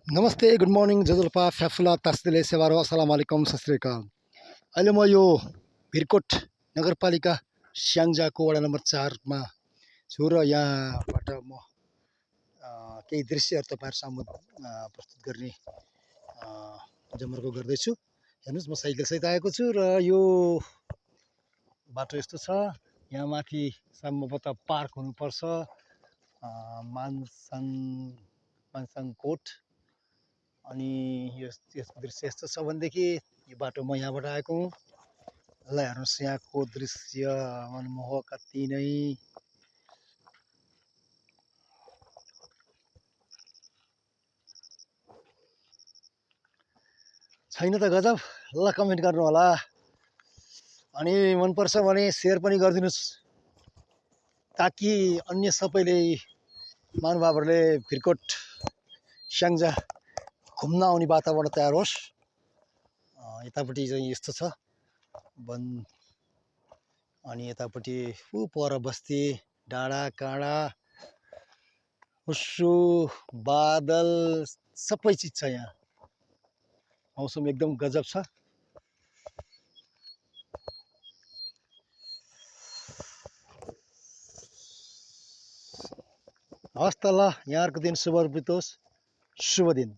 नमस्ते, good morning, जजल्पा, फ्याफुला, तास्तिले, सेवारो, अस्सलामुअलैकुम, सत श्री अकाल। अहिले म यो भिरकोट नगरपालिका स्याङ्जाको वडा नम्बर 4 मा छु र यहाँबाट म केही दृश्यहरू तपाईँहरू सामु प्रस्तुत गर्ने जमर्को गर्दैछु। हेर्नुहोस्, म साइकलसहित आएको छु र यो बाटो यस्तो छ। यहाँ माथि सम्भवतः पार्क हुनुपर्छ, मानसाङकोट। अनि यसको दृश्य यस्तो छ भनेदेखि यो बाटो म यहाँबाट आएको हुँ। ल हेर्नुहोस्, यहाँको दृश्य मनमोहक अति नै। छैन त गजब? ल कमेन्ट गर्नु होला, अनि मनपर्छ भने सेयर पनि गरिदिनुहोस्, ताकि अन्य सबैले महानुभावहरूले भिरकोट स्याङ्जा घुम्न आउने वातावरण तयार होस्। यतापट्टि चाहिँ यस्तो छ वन, अनि यतापट्टि पर बस्ती, डाँडा काँडा, हुस्सु, बादल, सबै चिज छ यहाँ। मौसम एकदम गजब छ। हस् त, ल यहाँहरूको दिन शुभ बितोस्, शुभ दिन।